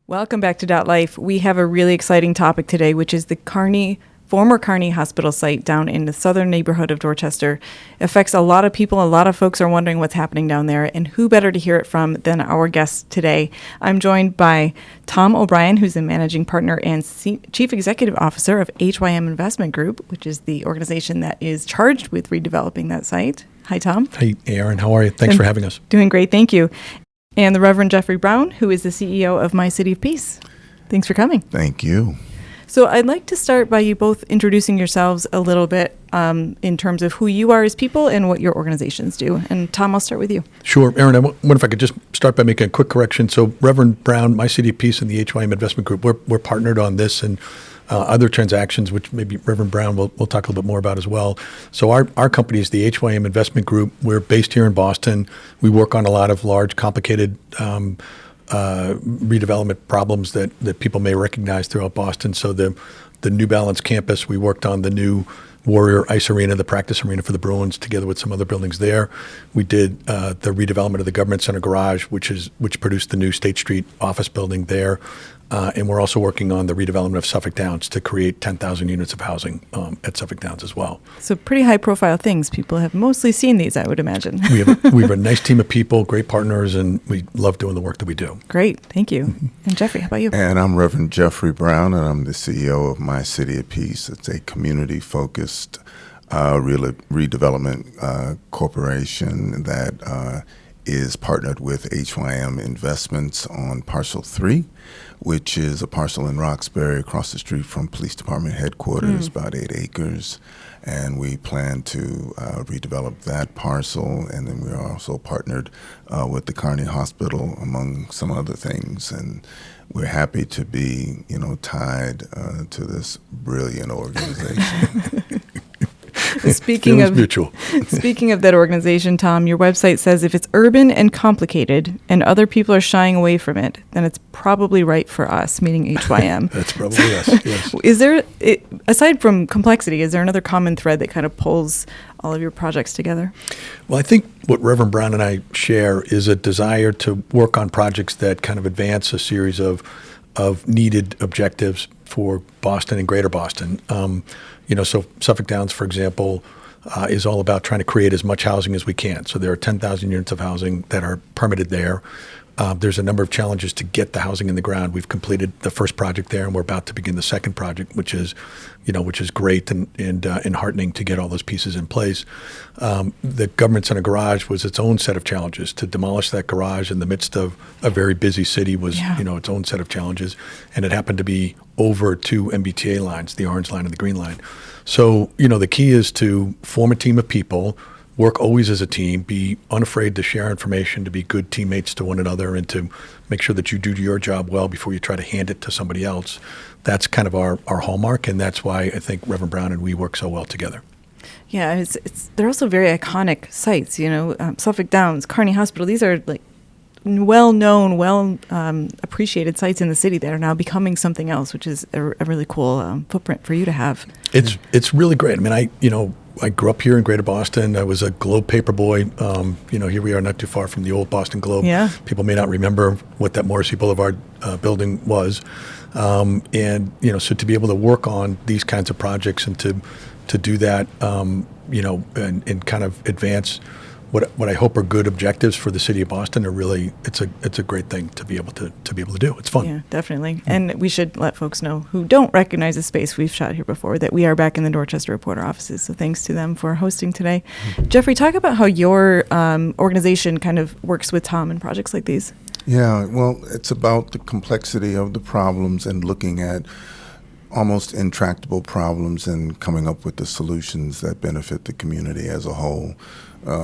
Welcome back to Dot Life. We have a really exciting topic today, which is the former Carney Hospital site down in the southern neighborhood of Dorchester. It affects a lot of people. A lot of folks are wondering what's happening down there, and who better to hear it from than our guest today. I'm joined by Tom O'Brien, who's the managing partner and chief executive officer of HYM Investment Group, which is the organization that is charged with redeveloping that site. Hi, Tom. Hey, Aaron. How are you? Thanks for having us. Doing great. Thank you. And the Reverend Jeffrey Brown, who is the CEO of My City of Peace. Thanks for coming. Thank you. So I'd like to start by you both introducing yourselves a little bit in terms of who you are as people and what your organizations do. And Tom, I'll start with you. Sure. Aaron, I wonder if I could just start by making a quick correction. So Reverend Brown, My City of Peace, and the HYM Investment Group, we're partnered on this and other transactions, which maybe Reverend Brown will talk a little bit more about as well. So our company is the HYM Investment Group. We're based here in Boston. We work on a lot of large, complicated redevelopment problems that people may recognize throughout Boston. So the New Balance campus, we worked on the new Warrior Ice Arena, the practice arena for the Bruins, together with some other buildings there. We did the redevelopment of the Government Center garage, which produced the new State Street office building there. And we're also working on the redevelopment of Suffolk Downs to create 10,000 units of housing at Suffolk Downs as well. So pretty high-profile things. People have mostly seen these, I would imagine. We have a nice team of people, great partners, and we love doing the work that we do. Great. Thank you. And Jeffrey, how about you? And I'm Reverend Jeffrey Brown, and I'm the CEO of My City of Peace. It's a community-focused redevelopment corporation that is partnered with HYM Investments on Parcel 3, which is a parcel in Roxbury across the street from Police Department headquarters, about 8 acres. And we plan to redevelop that parcel. And then we are also partnered with the Carney Hospital, among some other things. And we're happy to be, tied to this brilliant organization. Speaking of that organization, Tom, your website says if it's urban and complicated and other people are shying away from it, then it's probably right for us, meaning HYM. That's probably us, yes. Is there, aside from complexity, is there another common thread that kind of pulls all of your projects together? Well, I think what Reverend Brown and I share is a desire to work on projects that kind of advance a series of needed objectives for Boston and Greater Boston. So Suffolk Downs, for example, is all about trying to create as much housing as we can. So there are 10,000 units of housing that are permitted there. There's a number of challenges to get the housing in the ground. We've completed the first project there, and we're about to begin the second project, which is great and heartening to get all those pieces in place. The Government Center garage was its own set of challenges. To demolish that garage in the midst of a very busy city was, its own set of challenges, and it happened to be over 2 MBTA lines, the orange line and the green line. So, the key is to form a team of people, work always as a team, be unafraid to share information, to be good teammates to one another, and to make sure that you do your job well before you try to hand it to somebody else. That's kind of our hallmark, and that's why I think Reverend Brown and we work so well together. Yeah, they're also very iconic sites, Suffolk Downs, Carney Hospital. These are like well-known, appreciated sites in the city that are now becoming something else, which is a really cool footprint for you to have. It's really great. I mean, I grew up here in Greater Boston. I was a Globe paper boy. Here we are not too far from the old Boston Globe. Yeah. People may not remember what that Morrissey Boulevard building was. So to be able to work on these kinds of projects and to do that, and kind of advance what I hope are good objectives for the city of Boston are really, it's a great thing to be able to do. It's fun. Yeah, definitely. And we should let folks know who don't recognize the space we've shot here before that we are back in the Dorchester Reporter offices. So thanks to them for hosting today. Mm-hmm. Jeffrey, talk about how your organization kind of works with Tom in projects like these. Yeah, well, it's about the complexity of the problems and looking at almost intractable problems and coming up with the solutions that benefit the community as a whole.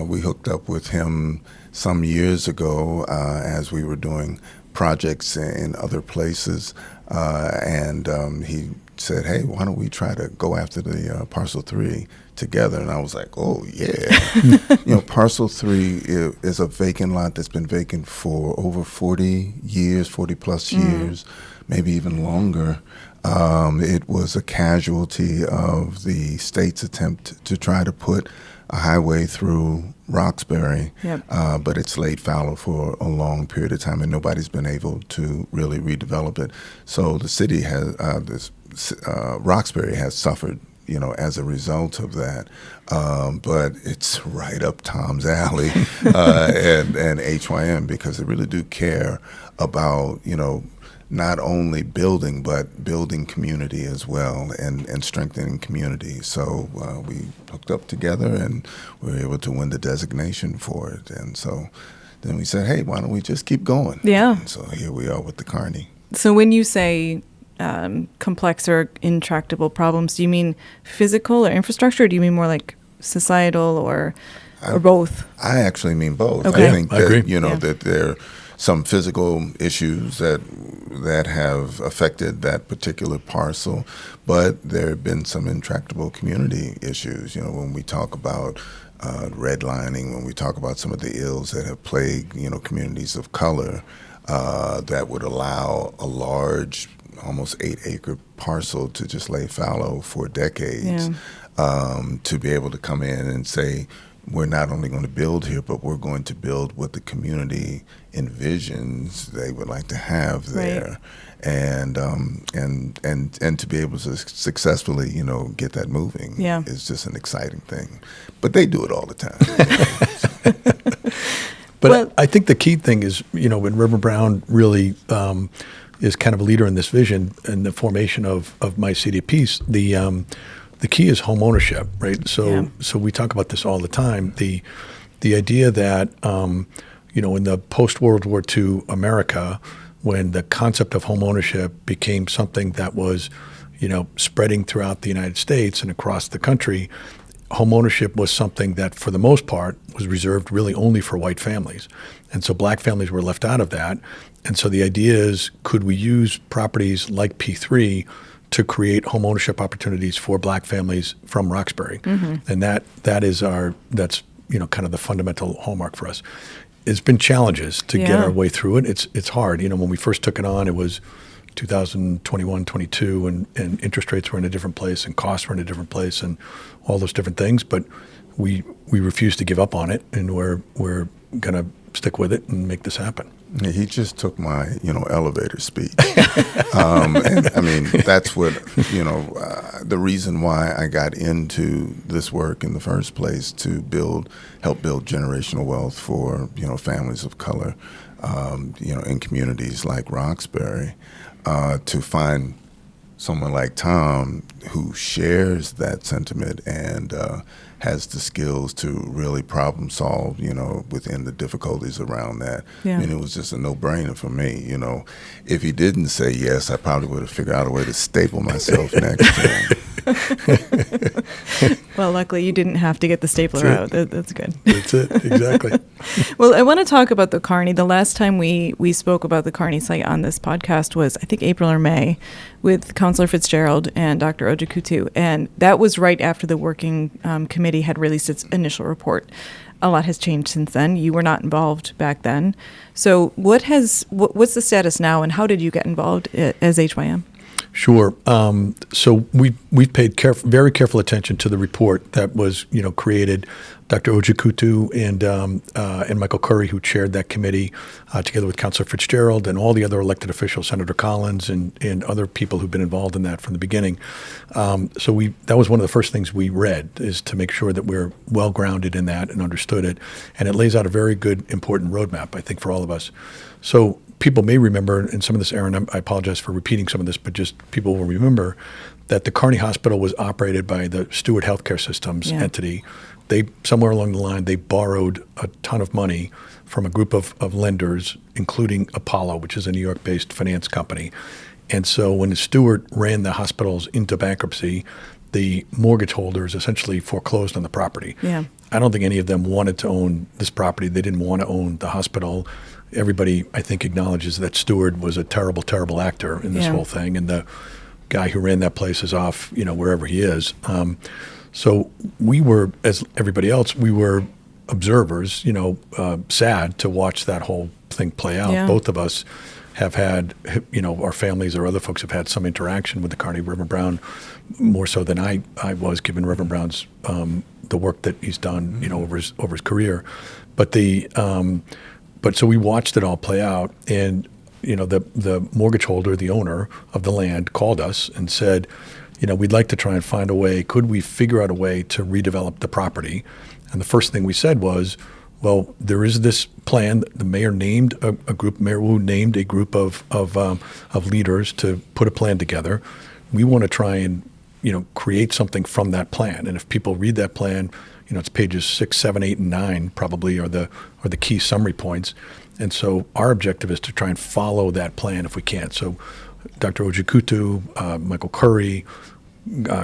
We hooked up with him some years ago as we were doing projects in other places, and he said, "Hey, why don't we try to go after the Parcel 3 together?" And I was like, "Oh yeah." Parcel 3 is a vacant lot that's been vacant for over 40 years, 40 plus years, maybe even longer. It was a casualty of the state's attempt to try to put a highway through Roxbury, Yep. but it's laid fallow for a long period of time, and nobody's been able to really redevelop it. So the city has, Roxbury has suffered, as a result of that. But it's right up Tom's alley and HYM, because they really do care about, not only building, but building community as well, and strengthening community. So we hooked up together, and we were able to win the designation for it. And so then we said, hey, why don't we just keep going? Yeah. And so here we are with the Carney. So when you say complex or intractable problems, do you mean physical or infrastructure, or do you mean more like societal or both? I actually mean both. Okay. I think I agree. that, that there are some physical issues that have affected that particular parcel, but there have been some intractable community issues. When we talk about redlining, when we talk about some of the ills that have plagued, communities of color, that would allow a large, almost 8-acre parcel to just lay fallow for decades, to be able to come in and say, we're not only going to build here, but we're going to build what the community envisions they would like to have there. Right. And to be able to successfully, get that moving is just an exciting thing. But they do it all the time. But I think the key thing is, when Reverend Brown really is kind of a leader in this vision and the formation of My City of Peace, the key is home ownership, right? So we talk about this all the time. The idea that in the post-World War II America, when the concept of home ownership became something that was, spreading throughout the United States and across the country, home ownership was something that, for the most part, was reserved really only for white families. And so black families were left out of that. And so the idea is, could we use properties like P3 to create home ownership opportunities for black families from Roxbury? Mm-hmm. And that's kind of the fundamental hallmark for us. It's been challenges to get our way through it. It's hard. When we first took it on, it was 2021, 22, and interest rates were in a different place, and costs were in a different place, and all those different things. But we refuse to give up on it, and we're going to stick with it and make this happen. Yeah, he just took my, elevator speech. And I mean, that's what, the reason why I got into this work in the first place, to help build generational wealth for, families of color, in communities like Roxbury, to find someone like Tom who shares that sentiment and has the skills to really problem solve, within the difficulties around that. Yeah. I mean, it was just a no-brainer for me, If he didn't say yes, I probably would have figured out a way to staple myself next to him. Well, luckily you didn't have to get the stapler out. That's good. That's it, exactly. Well, I want to talk about the Carney. The last time we spoke about the Carney site on this podcast was, I think, April or May, with Councilor Fitzgerald and Dr. Ojikutu. And that was right after the working committee had released its initial report. A lot has changed since then. You were not involved back then. So what's the status now, and how did you get involved as HYM? Sure. So we've paid very careful attention to the report that was, created. Dr. Ojikutu and Michael Curry, who chaired that committee, together with Councilor Fitzgerald and all the other elected officials, Senator Collins and other people who've been involved in that from the beginning. So that was one of the first things we read, is to make sure that we're well grounded in that and understood it. And it lays out a very good, important roadmap, I think, for all of us. So people may remember, and some of this, Aaron, I apologize for repeating some of this, but just people will remember that the Carney Hospital was operated by the Steward Healthcare Systems entity. They, somewhere along the line, they borrowed a ton of money from a group of lenders, including Apollo, which is a New York-based finance company. And so when the Steward ran the hospitals into bankruptcy, the mortgage holders essentially foreclosed on the property. Yeah. I don't think any of them wanted to own this property. They didn't want to own the hospital. Everybody, I think, acknowledges that Steward was a terrible, terrible actor in this whole thing. And the guy who ran that place is off, wherever he is. So we were, as everybody else, we were observers, sad to watch that whole thing play out. Yeah. Both of us have had, our families or other folks have had some interaction with the Carney Reverend Brown, more so than I was, given Reverend Brown's the work that he's done, over his career. But so we watched it all play out, and the mortgage holder, the owner of the land, called us and said, we'd like to try and find a way. Could we figure out a way to redevelop the property? And the first thing we said was, well, there is this plan. The mayor named Mayor Wu named a group of leaders to put a plan together. We want to try and create something from that plan. And if people read that plan, it's pages 6, 7, 8, and 9 probably are the key summary points. And so our objective is to try and follow that plan if we can. So Dr. Ojikutu, Michael Curry,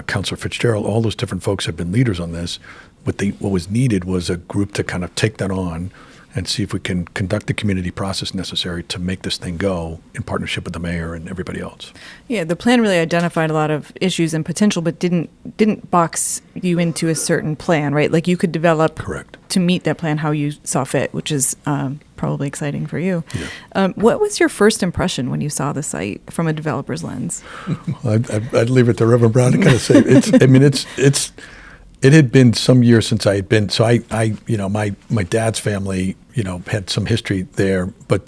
Councilor Fitzgerald, all those different folks have been leaders on this. What was needed was a group to kind of take that on and see if we can conduct the community process necessary to make this thing go in partnership with the mayor and everybody else. Yeah, the plan really identified a lot of issues and potential, but didn't box you into a certain plan, right? Like you could develop Correct. to meet that plan how you saw fit, which is probably exciting for you. Yeah. What was your first impression when you saw the site from a developer's lens? I'd leave it to Reverend Brown to kind of say. It had been some years since I had been. So my dad's family, had some history there, but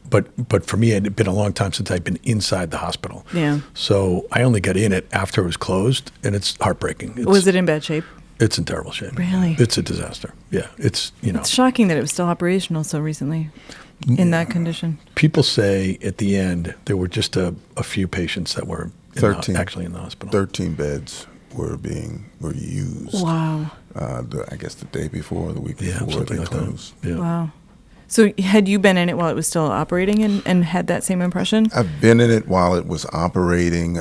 but for me, it had been a long time since I'd been inside the hospital. Yeah. So I only got in it after it was closed, and it's heartbreaking. Was it in bad shape? It's in terrible shape. Really? It's a disaster. Yeah. It's shocking that it was still operational so recently in that condition. People say at the end there were just a few patients that were actually in the hospital. 13 beds were used. Wow. I guess the day before, the week before something they like closed. that. Yeah. Wow. So had you been in it while it was still operating and had that same impression? I've been in it while it was operating.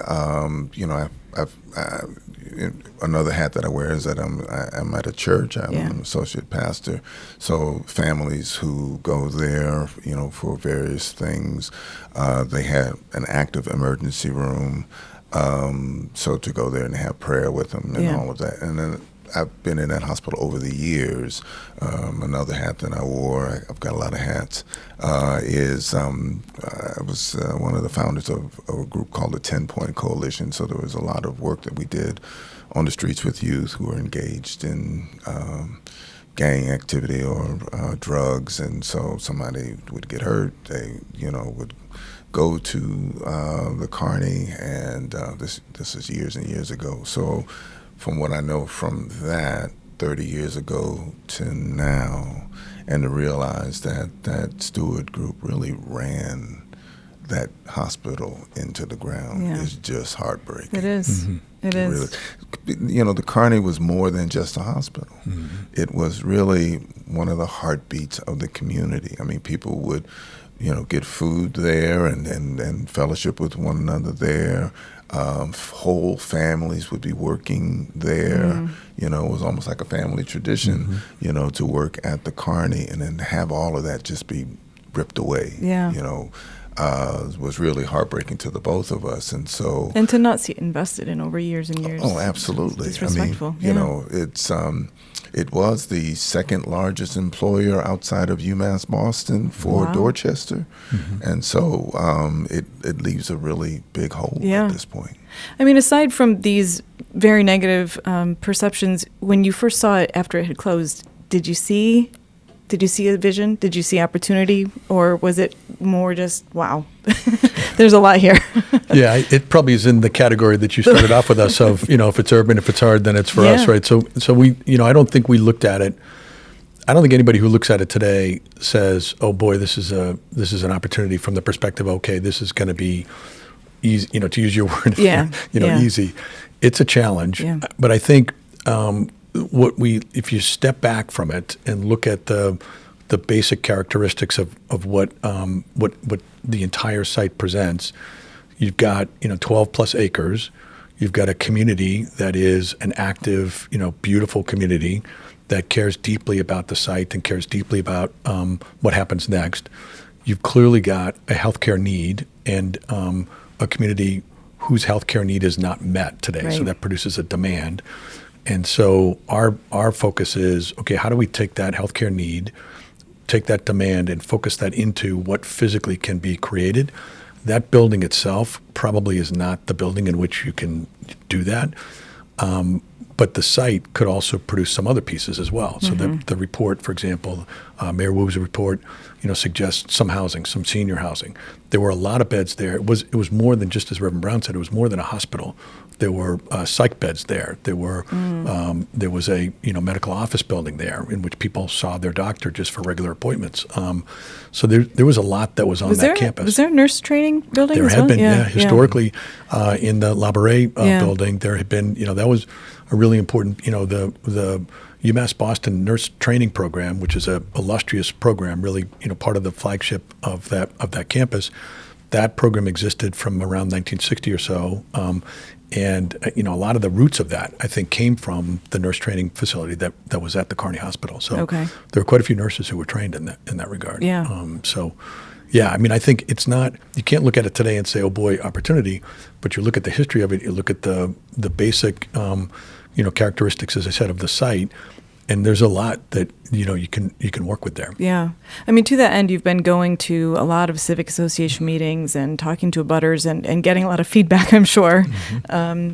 Another hat that I wear is that I'm at a church. I'm an associate pastor. So families who go there, for various things, they had an active emergency room. So to go there and have prayer with them and all of that. And then I've been in that hospital over the years. Another hat that I wore, I've got a lot of hats, is I was one of the founders of a group called the 10-Point Coalition. So there was a lot of work that we did on the streets with youth who were engaged in gang activity or drugs. And so somebody would get hurt, they, would go to the Carney, and this is years and years ago. So from what I know from that 30 years ago to now, and to realize that Stewart group really ran that hospital into the ground is just heartbreaking. It is. Mm-hmm. It is. Really, the Carney was more than just a hospital. Mm-hmm. It was really one of the heartbeats of the community. I mean, people would get food there and fellowship with one another there. Whole families would be working there. Mm-hmm. It was almost like a family tradition, mm-hmm. To work at the Carney and then have all of that just be ripped away. Yeah. Was really heartbreaking to the both of us. And to not see it invested in over years and years. Oh, absolutely. It's disrespectful. It was the second largest employer outside of UMass Boston for Dorchester. Mm-hmm. And so it leaves a really big hole at this point. I mean, aside from these very negative perceptions, when you first saw it after it had closed, did you see a vision? Did you see opportunity? Or was it more just, wow, there's a lot here? Yeah, it probably is in the category that you started off with us of, if it's urban, if it's hard, then it's for us, right? So we, I don't think we looked at it. I don't think anybody who looks at it today says, oh boy, this is an opportunity from the perspective, okay, this is going to be easy, to use your word, easy. It's a challenge. Yeah. But I think if you step back from it and look at the basic characteristics of what the entire site presents, you've got 12 plus acres, you've got a community that is an active, beautiful community that cares deeply about the site and cares deeply about what happens next. You've clearly got a healthcare need and a community whose healthcare need is not met today, right. So that produces a demand. And so our focus is, okay, how do we take that healthcare need take that demand and focus that into what physically can be created. That building itself probably is not the building in which you can do that. But the site could also produce some other pieces as well. So the report, for example, Mayor Wu's report, suggests some housing, some senior housing. There were a lot of beds there. It was more than, just as Reverend Brown said, it was more than a hospital. There were psych beds there. There was a medical office building there in which people saw their doctor just for regular appointments. So there was a lot that was on that campus. Was there a nurse training building There as had well? been, historically, in the La Brea building, there had been, that was a really important, the UMass Boston Nurse Training Program, which is a illustrious program, really, part of the flagship of that campus. That program existed from around 1960 or so. And a lot of the roots of that, I think, came from the nurse training facility that was at the Carney Hospital. So there were quite a few nurses who were trained in that regard. Yeah. I think it's not, you can't look at it today and say, oh boy, opportunity, but you look at the history of it, you look at the basic, characteristics, as I said, of the site, and there's a lot that you can work with there. Yeah, I mean, to that end, you've been going to a lot of civic association meetings and talking to abutters and getting a lot of feedback, I'm sure.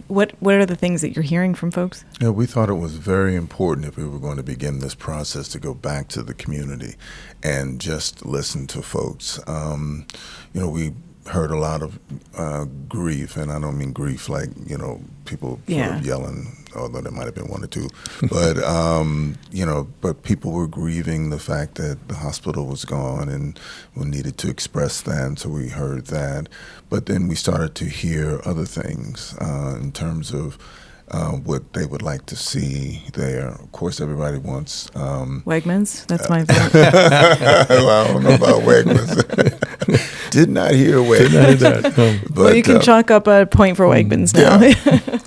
What are the things that you're hearing from folks? Yeah, we thought it was very important, if we were going to begin this process, to go back to the community and just listen to folks. We heard a lot of grief, and I don't mean grief like people sort of yelling, although there might have been one or two, but but people were grieving the fact that the hospital was gone, and we needed to express that, and so we heard that. But then we started to hear other things in terms of what they would like to see there. Of course, everybody wants Wegmans. That's my vote. Well, I don't know about Wegmans. Did not hear Wegmans. Did not hear that. But you can chalk up a point for Wegmans now. Yeah.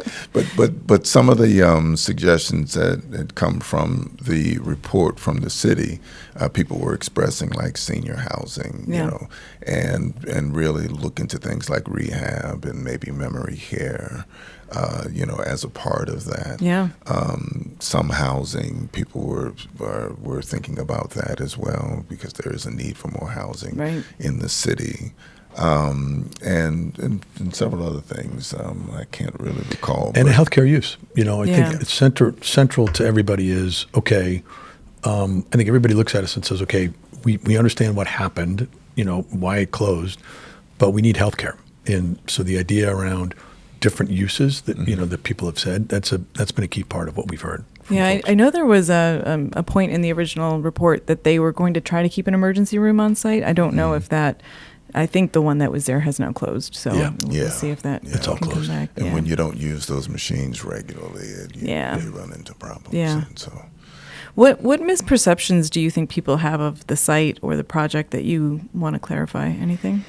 But some of the suggestions that had come from the report from the city, people were expressing, like senior housing, and really look into things like rehab and maybe memory care. As a part of that. Yeah. Some housing, people were thinking about that as well, because there is a need for more housing in the city. And several other things I can't really recall. And healthcare use. I think it's central to everybody is, okay, I think everybody looks at us and says, okay, we understand what happened, why it closed, but we need healthcare. And so the idea around different uses that that people have said, that's been a key part of what we've heard. Yeah, I know there was a point in the original report that they were going to try to keep an emergency room on site. I don't know if that. I think the one that was there has now closed. So we'll see if that it's all can closed. come back. And when you don't use those machines regularly, you run into problems. Yeah. And so, what misperceptions do you think people have of the site or the project that you want to clarify? Anything?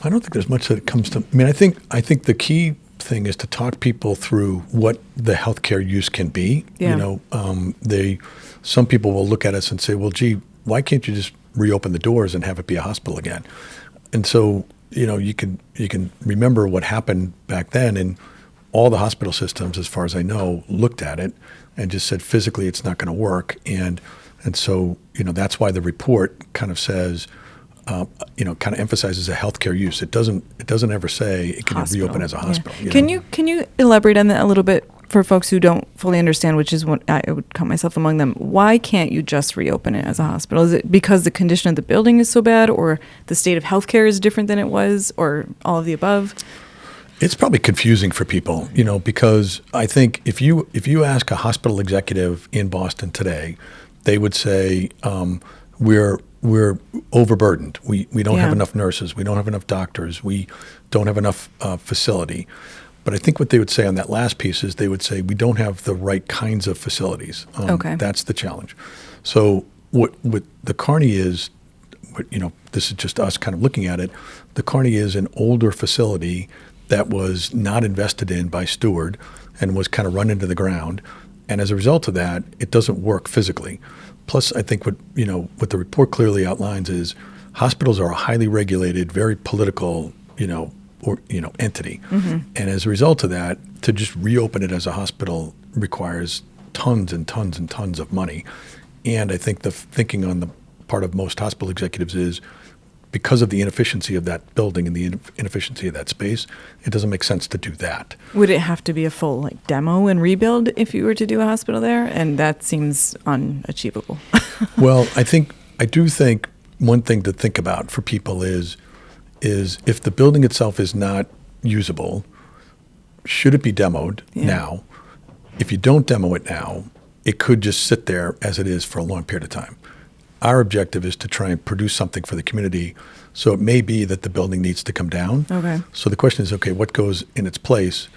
I don't think there's much that comes to. I mean, I think the key thing is to talk people through what the healthcare use can be. Yeah. Some people will look at us and say, "Well, gee, why can't you just reopen the doors and have it be a hospital again?" And so, you can remember what happened back then, and all the hospital systems, as far as I know, looked at it and just said physically it's not going to work, and so that's why the report kind of says. Kind of emphasizes a healthcare use. It doesn't ever say it can reopen as a hospital. Yeah. Can you elaborate on that a little bit for folks who don't fully understand, which is what I would count myself among them? Why can't you just reopen it as a hospital? Is it because the condition of the building is so bad, or the state of healthcare is different than it was, or all of the above? It's probably confusing for people, because I think if you ask a hospital executive in Boston today, they would say we're overburdened. We don't have enough nurses. We don't have enough doctors. We don't have enough facility. But I think what they would say on that last piece is they would say we don't have the right kinds of facilities. That's the challenge. So what the Carney is, this is just us kind of looking at it. The Carney is an older facility that was not invested in by Steward and was kind of run into the ground. And as a result of that, it doesn't work physically. Plus, I think what the report clearly outlines is hospitals are a highly regulated, very political, entity. Mm-hmm. And as a result of that, to just reopen it as a hospital requires tons and tons and tons of money. And I think the thinking on the part of most hospital executives is because of the inefficiency of that building and the inefficiency of that space, it doesn't make sense to do that. Would it have to be a full like demo and rebuild if you were to do a hospital there? And that seems unachievable. Well, I do think one thing to think about for people is if the building itself is not usable, should it be demoed now? If you don't demo it now, it could just sit there as it is for a long period of time. Our objective is to try and produce something for the community. So it may be that the building needs to come down. Okay. So the question is, okay, what goes in its place?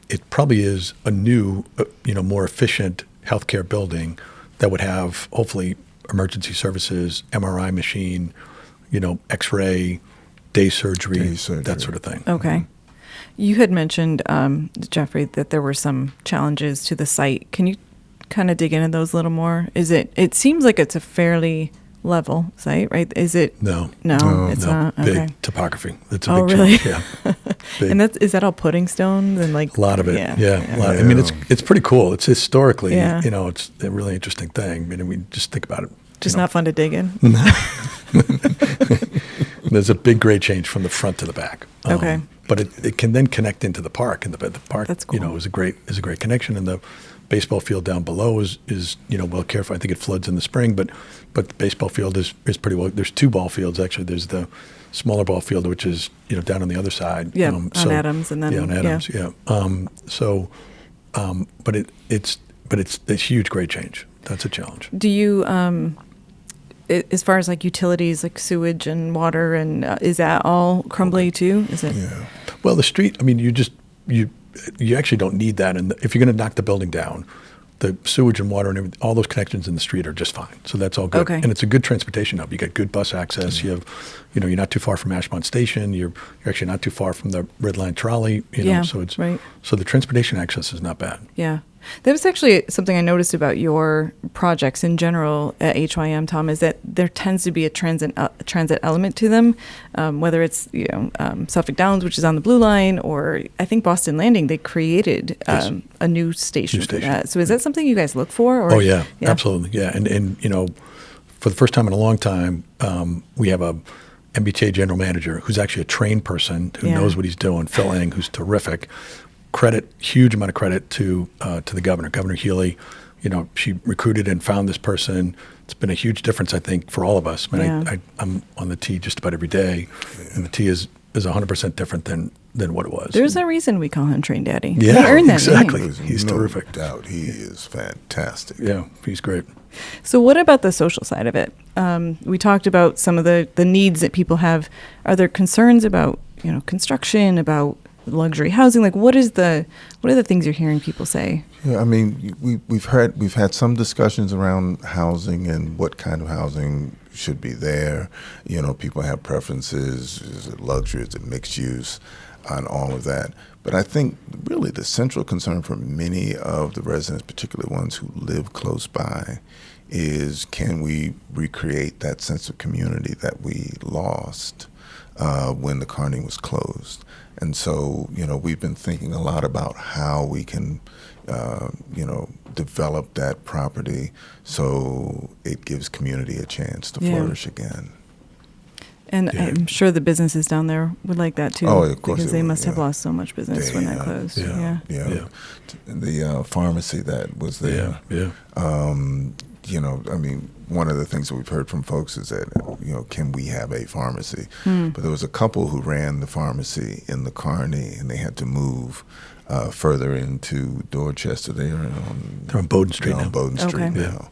It probably is a new, more efficient healthcare building that would have hopefully emergency services, MRI machine, X-ray, day surgery, that sort of thing. Okay. You had mentioned, Jeffrey, that there were some challenges to the site. Can you kind of dig into those a little more? It seems like it's a fairly level site, right? Is it? No, it's not. Big Okay. topography. That's a big really? challenge. Yeah. Big. And is that all pudding stones and like a lot of it? Yeah. A lot. Yeah. I mean, it's pretty cool. It's historically, Yeah. it's a really interesting thing. I mean, we just think about it. just not fun to dig in. There's a big grade change from the front to the back. Okay. But it can then connect into the park, and the park, That's cool. is a great connection, and the baseball field down below is well cared for. I think it floods in the spring, but the baseball field is pretty well. There's two ball fields actually. There's the smaller ball field, which is down on the other side. Yeah, on Adams, and then on Adams. Yeah. But it's a huge grade change. That's a challenge. Do you, as far as like utilities, like sewage and water, and is that all crumbly too? Is it? Yeah. Well, the street. I mean, you actually don't need that, and if you're going to knock the building down, the sewage and water and everything, all those connections in the street are just fine. So that's all good. Okay. And it's a good transportation hub. You got good bus access. Mm-hmm. You have, you're not too far from Ashmont Station. You're actually not too far from the Red Line trolley. Yeah, so it's right. So the transportation access is not bad. Yeah. That was actually something I noticed about your projects in general at HYM, Tom, is that there tends to be a transit element to them, whether it's Suffolk Downs, which is on the Blue Line, or I think Boston Landing. They created a new station for that. So is that something you guys look for? Or? Oh yeah, absolutely, yeah. And for the first time in a long time, we have a MBTA general manager who's actually a trained person who knows what he's doing. Phil Eng, who's terrific. Huge amount of credit to the governor. Governor Healy, she recruited and found this person. It's been a huge difference, I think, for all of us. I mean, I'm on the T just about every day, and the T is 100% different than what it was. There's a reason we call him Train Daddy. Yeah, he earned that exactly. name. He's no terrific. Doubt he is fantastic. Yeah, he's great. So what about the social side of it? We talked about some of the needs that people have. Are there concerns about construction, about luxury housing? Like what are the things you're hearing people say? Yeah, I mean, we've had some discussions around housing and what kind of housing should be there. People have preferences. Is it luxury? Is it mixed use? And all of that. But I think really the central concern for many of the residents, particularly ones who live close by, is can we recreate that sense of community that we lost when the Carney was closed? And so, we've been thinking a lot about how we can, develop that property so it gives community a chance to flourish again. And I'm sure the businesses down there would like that too. Oh, of course because they they would, must have lost so much business when that closed. Yeah. The pharmacy that was there. Yeah. I mean, one of the things that we've heard from folks is that, can we have a pharmacy? But there was a couple who ran the pharmacy in the Carney, and they had to move further into Dorchester. They're on Bowdoin Street now. Bowdoin Street Okay. now.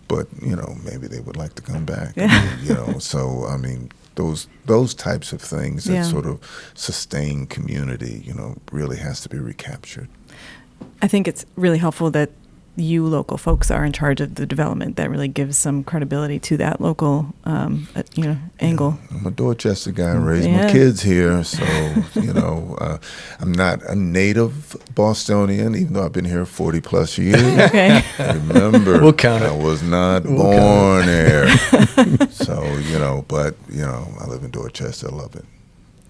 But, maybe they would like to come back. Yeah. So, I mean, those types of things that sort of sustain community, really has to be recaptured. I think it's really helpful that you local folks are in charge of the development. That really gives some credibility to that local, angle. I'm a Dorchester guy. I raised my kids here, so I'm not a native Bostonian, even though I've been here 40 plus years. Okay. Remember, We'll count it. I was not born here. So but I live in Dorchester. I love it.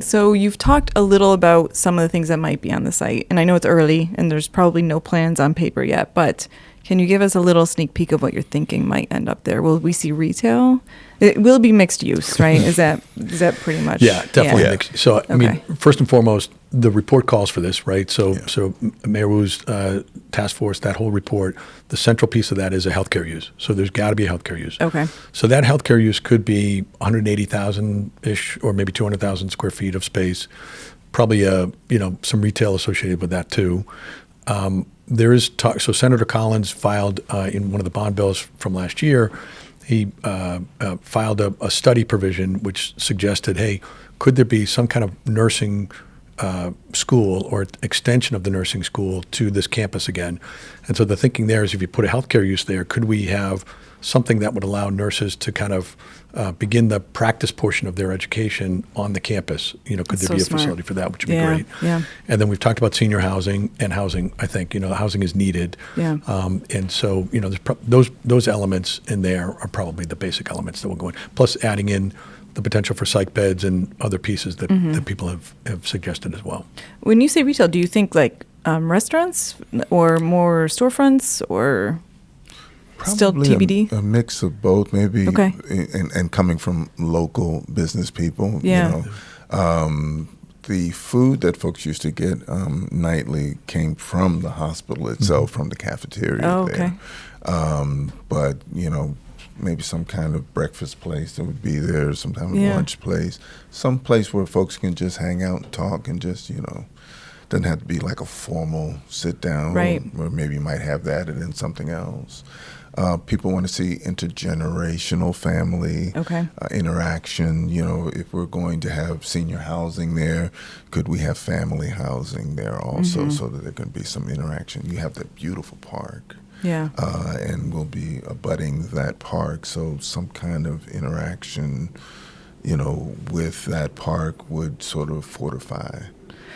So you've talked a little about some of the things that might be on the site, and I know it's early and there's probably no plans on paper yet, but can you give us a little sneak peek of what you're thinking might end up there? Will we see retail? It will be mixed use, right? Is that pretty much? Yeah, definitely Yeah. mixed. So, I mean, first and foremost, the report calls for this, right? So Mayor Wu's task force, that whole report, the central piece of that is a healthcare use. So there's got to be a healthcare use. Okay. So that healthcare use could be 180,000-ish or maybe 200,000 square feet of space. Probably, some retail associated with that too. There is talk. So Senator Collins filed in one of the bond bills from last year. He filed a study provision which suggested, hey, could there be some kind of nursing school or extension of the nursing school to this campus again? And so the thinking there is, if you put a healthcare use there, could we have something that would allow nurses to kind of begin the practice portion of their education on the campus? Could there be a facility for that, which would be great. Yeah. And then we've talked about senior housing and housing. I think, housing is needed. Yeah. And so, there's those elements in there are probably the basic elements that will go in. Plus adding in the potential for psych beds and other pieces that people have suggested as well. When you say retail, do you think like restaurants or more storefronts or still Probably TBD? a mix of both, maybe. Okay. And coming from local business people, Yeah. The food that folks used to get nightly came from the hospital itself, from the cafeteria okay. there. But, maybe some kind of breakfast place that would be there, some kind of lunch place, some place where folks can just hang out and talk and just, doesn't have to be like a formal sit down. Right. Or maybe you might have that and then something else. People want to see intergenerational family interaction. If we're going to have senior housing there, could we have family housing there also, so that there can be some interaction? You have that beautiful park. Yeah. And we'll be abutting that park, so some kind of interaction, with that park would sort of fortify,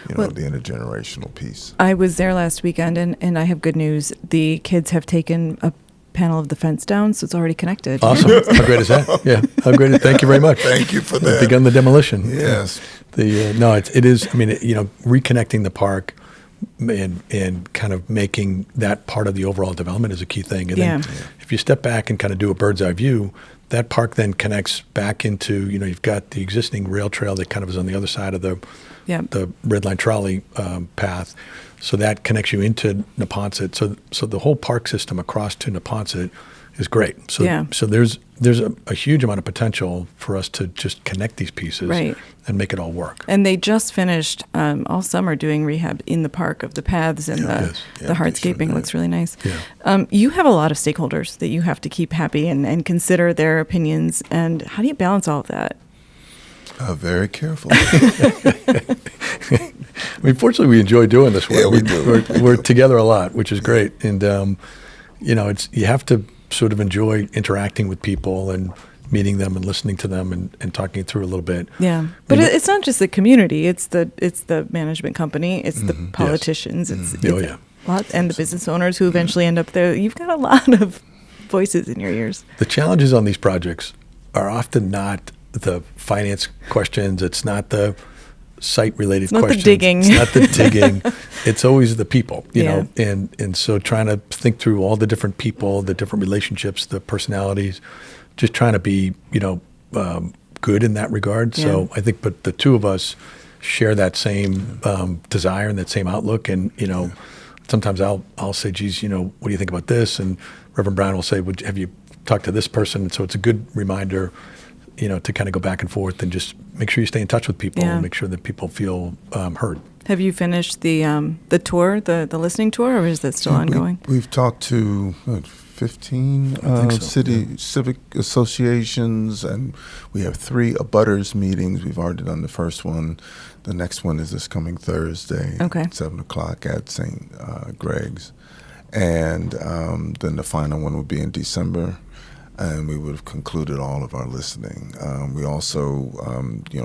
the intergenerational piece. I was there last weekend, and I have good news. The kids have taken a panel of the fence down, so it's already connected. Awesome. How great is that? Yeah. How great. Thank you very much. Thank you for that. We've begun the demolition. Yes. It is. I mean, reconnecting the park and kind of making that part of the overall development is a key thing. And then if you step back and kind of do a bird's eye view, that park then connects back into, you've got the existing rail trail that kind of is on the other side of the red line trolley path. So that connects you into Neponset. So the whole park system across to Neponset is great. So there's a huge amount of potential for us to just connect these pieces and make it all work. And they just finished all summer doing rehab in the park of the paths and the hardscaping looks really nice. Yeah. You have a lot of stakeholders that you have to keep happy and consider their opinions. And how do you balance all of that? Very careful. I mean, fortunately, we enjoy doing this work. Yeah, we do. We're together a lot, which is great. And, you have to sort of enjoy interacting with people and meeting them and listening to them and talking it through a little bit. Yeah. But it's not just the community. It's the management company. It's the politicians. It's and the business owners who eventually end up there. You've got a lot of voices in your ears. The challenges on these projects are often not the finance questions. It's not the site-related questions. It's not the digging. It's always the people, know. And so trying to think through all the different people, the different relationships, the personalities, just trying to be, good in that regard. Yeah. So I think, but the two of us share that same desire and that same outlook. And, sometimes I'll say, geez, what do you think about this? And Reverend Brown will say, have you talked to this person? And so it's a good reminder, to kind of go back and forth and just make sure you stay in touch with people and make sure that people feel heard. Have you finished the tour, the listening tour, or is that still ongoing? We've talked to 15 civic associations, and we have 3 abutters meetings. We've already done the first one. The next one is this coming Thursday at 7 o'clock at St. Greg's. And then the final one will be in December. And we would have concluded all of our listening. We also,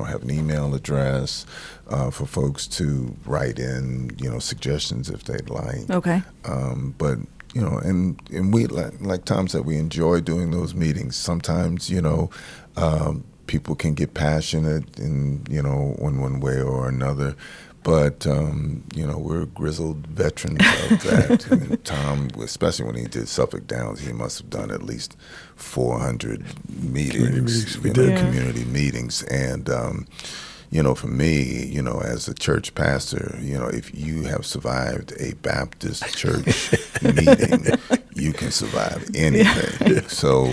have an email address for folks to write in, suggestions if they'd like. Okay. But and we like Tom said, we enjoy doing those meetings. Sometimes, people can get passionate in, in one way or another. But, we're grizzled veterans of that. And Tom, especially when he did Suffolk Downs, he must have done at least 400 meetings, community meetings. And, for me, as a church pastor, if you have survived a Baptist church meeting, you can survive anything. Yeah. So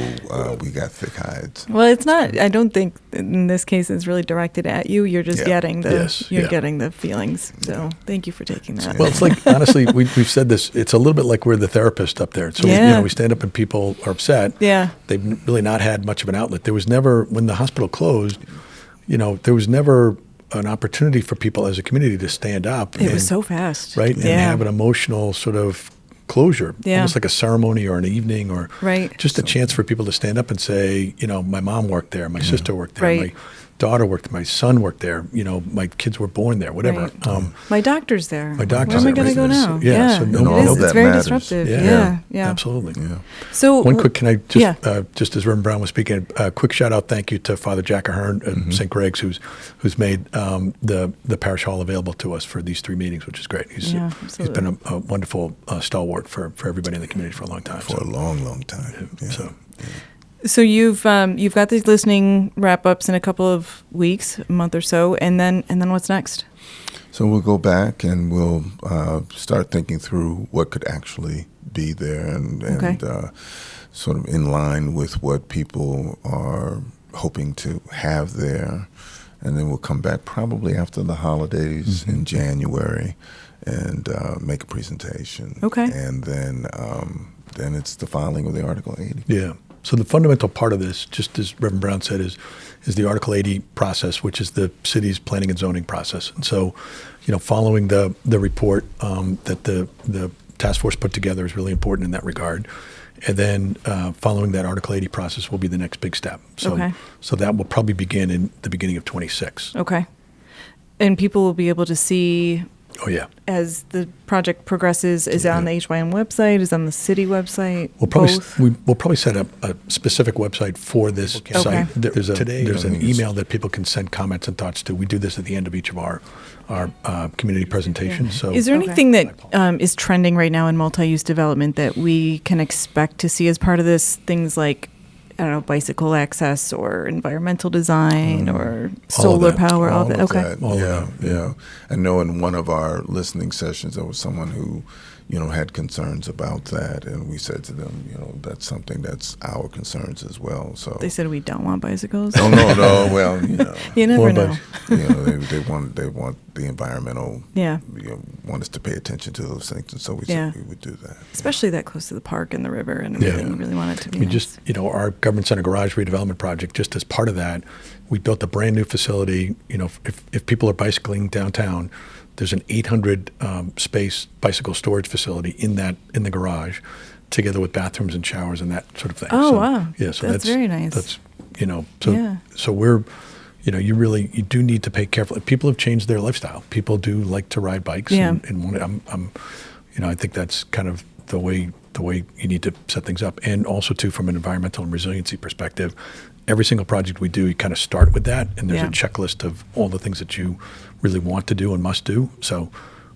we got thick hides. Well, it's not. I don't think in this case it's really directed at you. You're just getting getting the feelings. So thank you for taking that. Well, it's like, honestly, we've said this. It's a little bit like we're the therapist up there. So we stand up and people are upset. Yeah, they've really not had much of an outlet. There was never, when the hospital closed, there was never an opportunity for people as a community to stand up. It was so fast, right? And have an emotional sort of closure, almost like a ceremony or an evening, or just a chance for people to stand up and say, my mom worked there, my sister worked there, my daughter worked, my son worked there, my kids were born there, whatever. Right. My doctor's there. My doctor's Where am I going to go now? Yeah. So it's very disruptive. Yeah. Absolutely. Yeah. So one quick, can I just as Reverend Brown was speaking, a quick shout out, thank you to Father Jack Ahern at St. Greg's, who's made the parish hall available to us for these 3 meetings, which is great. He's been a wonderful stalwart for everybody in the community for a long time. For a long time. Yeah. So you've got these listening wrap-ups in a couple of weeks, a month or so, and then what's next? So we'll go back and we'll start thinking through what could actually be there and sort of in line with what people are hoping to have there. And then we'll come back probably after the holidays in January and make a presentation. Okay. And then it's the filing of the Article 80. Yeah. So the fundamental part of this, just as Reverend Brown said, is the Article 80 process, which is the city's planning and zoning process. And so, following the report that the task force put together is really important in that regard. And then following that Article 80 process will be the next big step. So that will probably begin in the beginning of 26. Okay. And people will be able to see. Oh, yeah. As the project progresses, is it on the HYM website? Is it on the city website? We'll probably set up a specific website for this site. There's an email that people can send comments and thoughts to. We do this at the end of each of our community presentations. So, is there anything that is trending right now in multi-use development that we can expect to see as part of this? Things like, I don't know, bicycle access or environmental design or solar power, all that. Okay. Yeah. I know in one of our listening sessions, there was someone who, had concerns about that. And we said to them, that's something that's our concerns as well. So they said we don't want bicycles. No. Well, you never know. They want the environmental. Yeah. Want us to pay attention to those things, and so we said we would do that. Especially that close to the park and the river, and we really want it to be. We nice. just, our government center garage redevelopment project. Just as part of that, we built a brand new facility. If people are bicycling downtown, there's an 800 space bicycle storage facility in the garage, together with bathrooms and showers and that sort of thing. Oh, wow. Yeah, so that's very nice. That's so we're, you do need to pay careful. People have changed their lifestyle. People do like to ride bikes. Yeah. And I think that's kind of the way you need to set things up. And also too, from an environmental and resiliency perspective, every single project we do, you kind of start with that, and there's a checklist of all the things that you really want to do and must do. So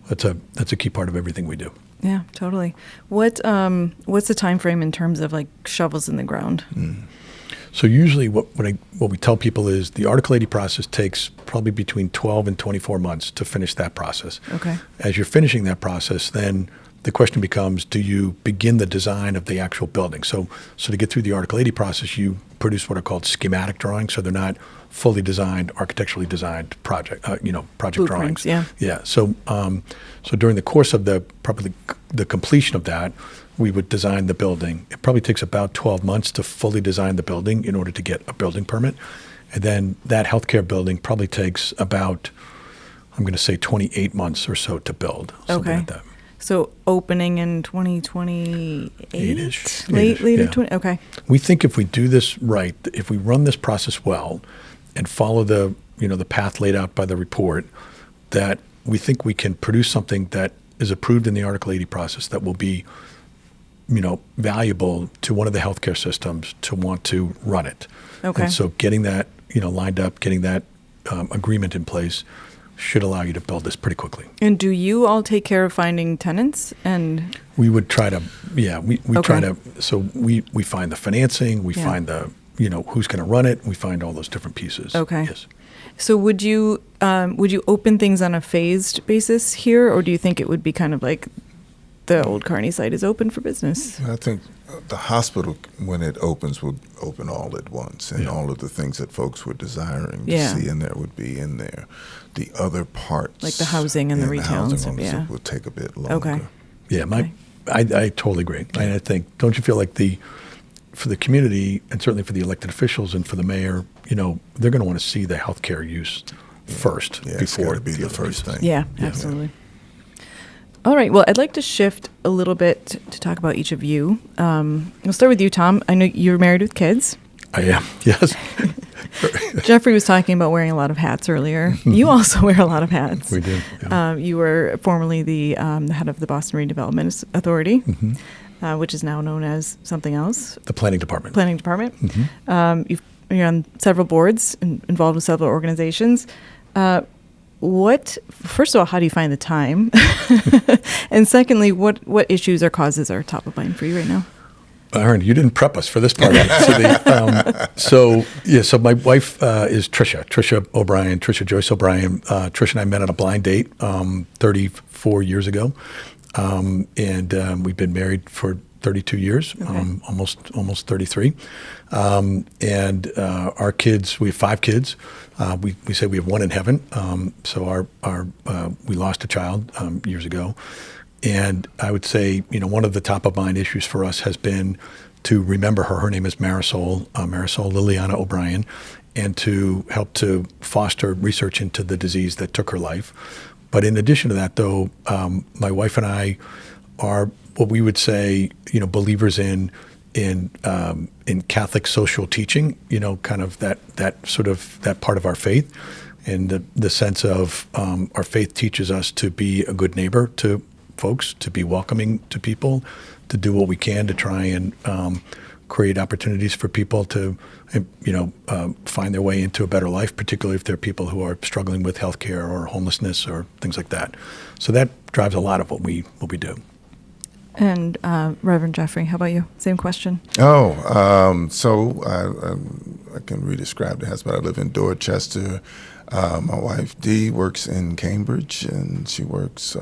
that's a key part of everything we do. Yeah, totally. What's the time frame in terms of like shovels in the ground? So usually what we tell people is the Article 80 process takes probably between 12 and 24 months to finish that process. Okay. As you're finishing that process, then the question becomes, do you begin the design of the actual building? So to get through the Article 80 process, you produce what are called schematic drawings. So they're not fully designed, architecturally designed project drawings. Yeah. Yeah. So during the course of the completion of that, we would design the building. It probably takes about 12 months to fully design the building in order to get a building permit. And then that healthcare building probably takes about, I'm going to say 28 months or so to build. Something like that. So opening in 2028? Eight-ish. Later 20? Okay. We think if we do this right, if we run this process well and follow the path laid out by the report, that we think we can produce something that is approved in the Article 80 process that will be valuable to one of the healthcare systems to want to run it. Okay. And so getting that lined up, getting that agreement in place should allow you to build this pretty quickly. And do you all take care of finding tenants? And We would try to, we try Okay. to, so we find the financing, we Yeah. find the, who's going to run it, we find all those different pieces. Okay. Yes. so would you open things on a phased basis here, or do you think it would be kind of like the old Carney site is open for business? I think the hospital, when it opens, will open all at once, and Yeah. all of the things that folks were desiring to Yeah. see in there would be in there. The other parts, Like the housing and the retail and housing stuff, on this yeah. will take a bit longer. Okay. Yeah, Okay. I totally agree. And I think, don't you feel like for the community, and certainly for the elected officials and for the mayor, they're going to want to see the healthcare use first Yeah, it's before got to be the other first pieces. thing. Yeah, absolutely. All right. Well, I'd like to shift a little bit to talk about each of you. We'll start with you, Tom. I know you're married with kids. I am, yes. Jeffrey was talking about wearing a lot of hats earlier. You also wear a lot of hats. We do. Yeah. You were formerly the head of the Boston Redevelopment Authority, Mm-hmm. which is now known as something else, The planning department. Planning Department. Mm-hmm. You're on several boards and involved with several organizations. First of all, how do you find the time? And secondly, what issues or causes are top of mind for you right now? Aaron, you didn't prep us for this part of it. So my wife is Tricia O'Brien, Tricia Joyce O'Brien. Tricia and I met on a blind date 34 years ago, and we've been married for 32 years, Okay. almost 33. And our kids, we have 5 kids. We say we have one in heaven. So we lost a child years ago. And I would say, one of the top of mind issues for us has been to remember her. Her name is Marisol Liliana O'Brien, and to help to foster research into the disease that took her life. But in addition to that, though, my wife and I are what we would say, believers in Catholic social teaching. Kind of that part of our faith, and the sense of our faith teaches us to be a good neighbor to folks, to be welcoming to people, to do what we can to try and create opportunities for people to, find their way into a better life, particularly if they're people who are struggling with healthcare or homelessness or things like that. So that drives a lot of what we do. And Reverend Jeffrey, how about you? Same question. So I can re-describe the house, but I live in Dorchester. My wife Dee works in Cambridge, and she works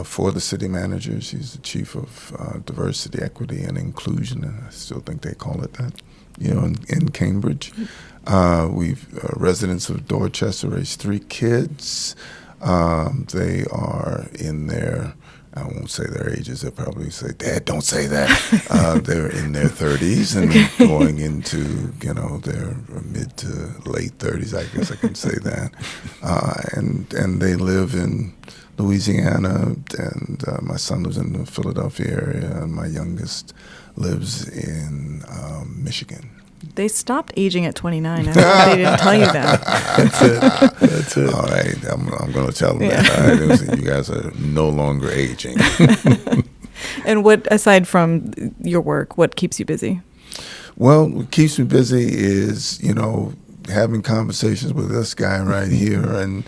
for the city manager. She's the chief of diversity, equity, and inclusion, and I still think they call it that, in Cambridge. We've residents of Dorchester, raised 3 kids. They are in their, I won't say their ages, they'll probably say, Dad, don't say that. They're in their 30s and going into, their mid to late 30s, I guess I can say that. And they live in Louisiana, and my son lives in the Philadelphia area, and my youngest lives in Michigan. They stopped aging at 29. I hope they didn't tell you that. That's it. All right, I'm going to tell them that. All right, you guys are no longer aging. And what, aside from your work, what keeps you busy? Well, what keeps me busy is, having conversations with this guy right here and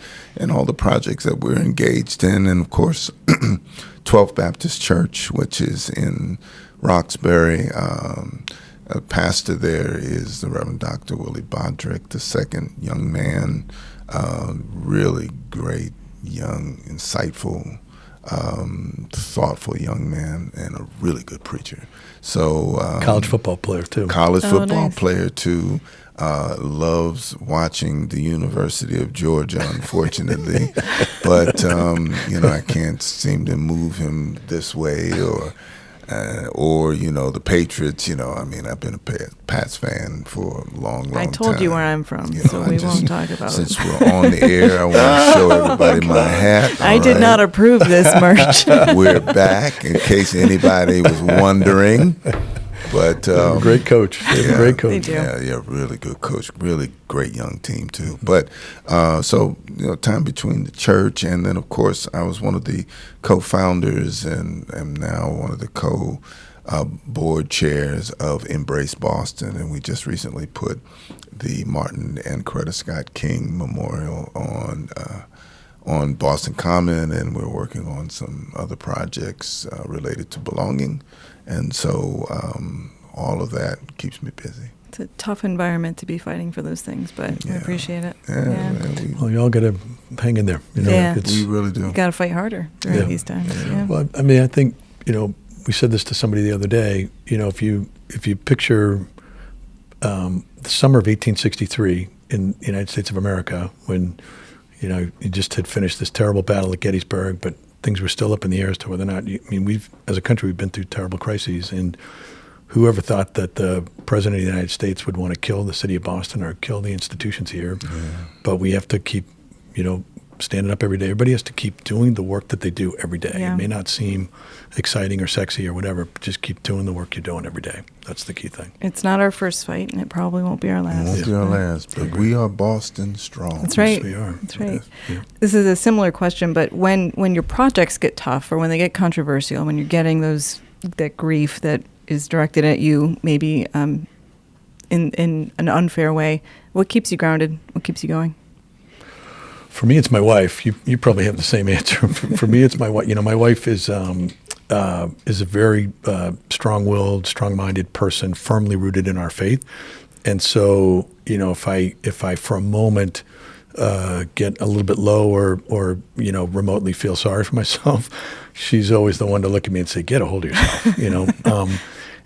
all the projects that we're engaged in. And, of course, 12th Baptist Church, which is in Roxbury. A pastor there is the Reverend Dr. Willie Bodrick, the second young man, really great, young, insightful, thoughtful young man, and a really good preacher. So College football player, too. College football nice. player, too. Loves watching the University of Georgia, unfortunately. But, I can't seem to move him this way or the Patriots. I've been a Pats fan for a long time. I told you where I'm from, so we won't talk about it. Since we're on the air, I want to show everybody my hat. I did not approve this merch. We're back, in case anybody was wondering. But Great coach. Great coach. They do. Yeah, really good coach. Really great young team too. But time between the church and then, of course, I was one of the co-founders and am now one of the board chairs of Embrace Boston, and we just recently put the Martin and Coretta Scott King Memorial on Boston Common, and we're working on some other projects related to belonging, and so all of that keeps me busy. It's a tough environment to be fighting for those things, but we appreciate it. Well, you all got to hang in there. You know, Yeah. We really do. You got to fight harder during these times. Yeah. Well, I mean, I think, you know, we said this to somebody the other day. You know, if you picture the summer of 1863 in the United States of America, when, you know, you just had finished this terrible battle at Gettysburg, but things were still up in the air as to whether or not. I mean, we've, as a country, we've been through terrible crises, and whoever thought that the president of the United States would want to kill the city of Boston or kill the institutions here? Yeah. But we have to keep, you know, standing up every day. Everybody has to keep doing the work that they do every day. Yeah. It may not seem exciting or sexy or whatever, but just keep doing the work you're doing every day. That's the key thing. It's not our first fight, and it probably won't be our last. It won't be our last, but we are Boston strong. That's right. Yes, we are. That's right. Yeah. This is a similar question, but when your projects get tough or when they get controversial, when you're getting that grief that is directed at you, maybe in an unfair way, what keeps you grounded? What keeps you going? For me, it's my wife. You probably have the same answer. For me, it's my wife. You know, my wife is a very strong-willed, strong-minded person, firmly rooted in our faith. And so, you know, if I for a moment get a little bit low or you know, remotely feel sorry for myself, she's always the one to look at me and say, "Get a hold of yourself," you know.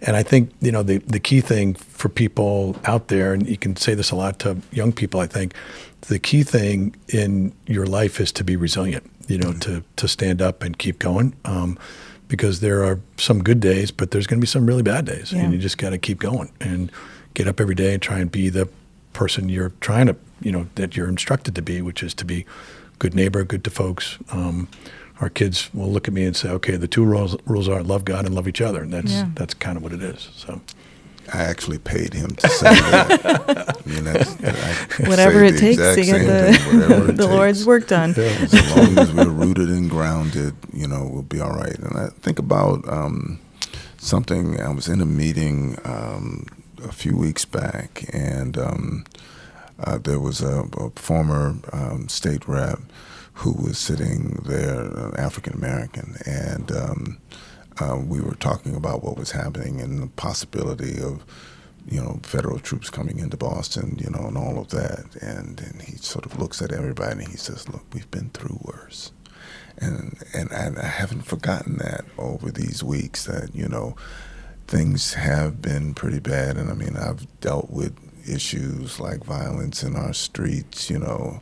And I think, you know, the key thing for people out there, and you can say this a lot to young people, I think, the key thing in your life is to be resilient, you know, to stand up and keep going, because there are some good days, but there's going to be some really bad days, and you just got to keep going and get up every day and try and be the person you're trying to, you know, that you're instructed to be, which is to be good neighbor, good to folks. Our kids will look at me and say, "Okay, the two rules are love God and love each other," and that's kind of what it is. So, I actually paid him to say that. I mean, whatever it takes to get the Lord's work done. As long as we're rooted and grounded, you know, we'll be all right. And I think about something. I was in a meeting a few weeks back, and there was a former state rep who was sitting there, an African American, and we were talking about what was happening and the possibility of, you know, federal troops coming into Boston, you know, and all of that. And he sort of looks at everybody and he says, "Look, we've been through worse." And I haven't forgotten that over these weeks, that, you know, things have been pretty bad. And I mean, I've dealt with issues like violence in our streets, you know,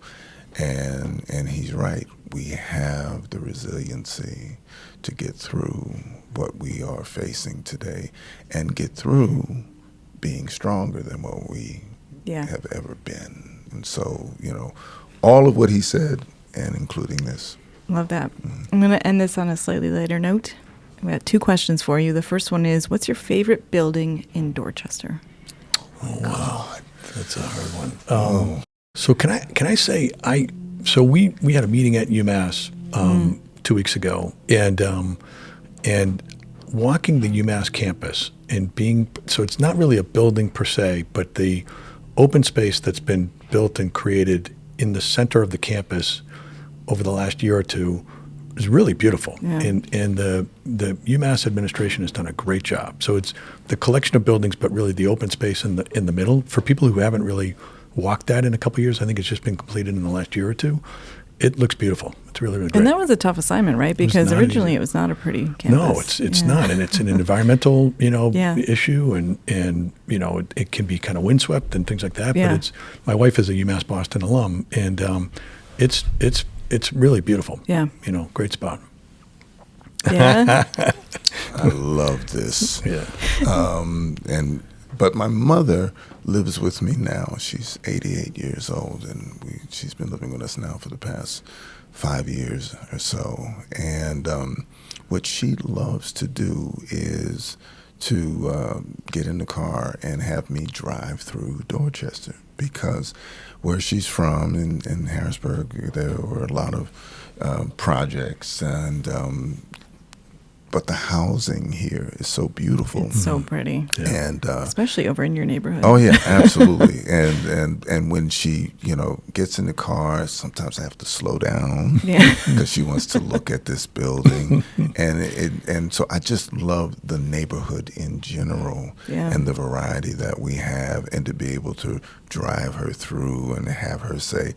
and he's right. We have the resiliency to get through what we are facing today and get through being stronger than what we have ever been. And so, you know, all of what he said, and including this. Love that. I'm going to end this on a slightly lighter note. I've got two questions for you. The first one is, what's your favorite building in Dorchester? Oh, wow. That's a hard one. So can I say, so we had a meeting at UMass 2 weeks ago, and walking the UMass campus and so it's not really a building per se, but the open space that's been built and created in the center of the campus over the last year or two is really beautiful. Yeah. And the UMass administration has done a great job. So it's the collection of buildings, but really the open space in the middle. For people who haven't really walked that in a couple of years, I think it's just been completed in the last year or two. It looks beautiful. It's really, really great. And that was a tough assignment, right? Because originally it was not a pretty campus. No, it's not. And it's an environmental, you know, issue, and you know, it can be kind of windswept and things like that. Yeah. But my wife is a UMass Boston alum, and it's really beautiful. Yeah. You know, great spot. Yeah. I love this. Yeah. But my mother lives with me now. She's 88 years old, and she's been living with us now for the past 5 years or so. And what she loves to do is to get in the car and have me drive through Dorchester, because where she's from in Harrisburg, there were a lot of projects, and but the housing here is so beautiful. It's so pretty, And especially over in your neighborhood. oh yeah, absolutely. And when she, gets in the car, sometimes I have to slow down Yeah. because she wants to look at this building. And so I just love the neighborhood in general Yeah. and the variety that we have, and to be able to drive her through and have her say,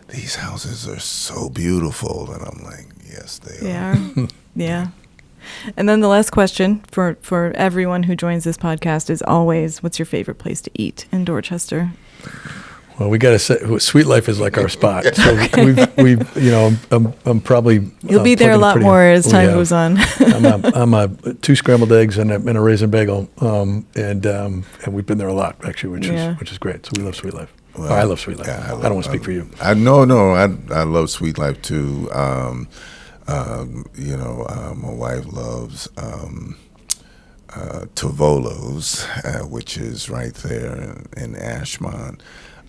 "These houses are so beautiful," and I'm like, "Yes, they are." Yeah. And then the last question for everyone who joins this podcast is always, what's your favorite place to eat in Dorchester? Well, we got to say, Sweet Life is like our spot. So we've I'm probably You'll be there a plugging lot pretty- more as time yeah. goes on. I'm a 2 scrambled eggs and a raisin bagel, and we've been there a lot actually, which is great. So we love Sweet Life. Well, I love Sweet Life. yeah, I don't want to speak for you. I love Sweet Life too. My wife loves Tavolo's, which is right there in Ashmont.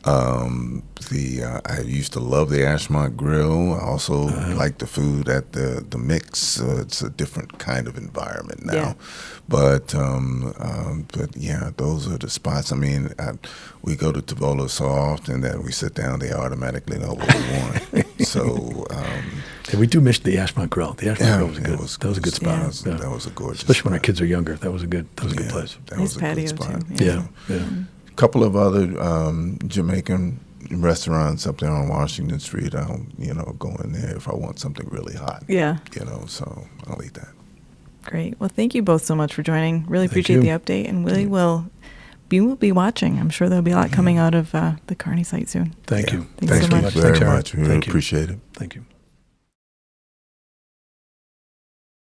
I used to love the Ashmont Grill. I also like the food at the Mix. It's a different kind of environment now. Yeah. But yeah, those are the spots. I mean, we go to Tavolo so often that we sit down, they automatically know what we want. So Yeah, we do miss the Ashmont Grill. The Ashmont Grill was good. That was a good spot. That was a gorgeous Especially when our spot. kids are younger. That was a good place. That Nice was a patio, good spot. too. Yeah. Yeah. Couple of other Jamaican restaurants up there on Washington Street. I'll go in there if I want something really hot. Yeah. So I'll eat that. Great. Well, thank you both so much for joining. Really Thank appreciate you. the update, and we will be watching. I'm sure there'll be a lot coming out of the Carney site soon. Thank you. Thanks so much. Very Thanks, Aaron. much. We really Thank you. appreciate it. Thank you.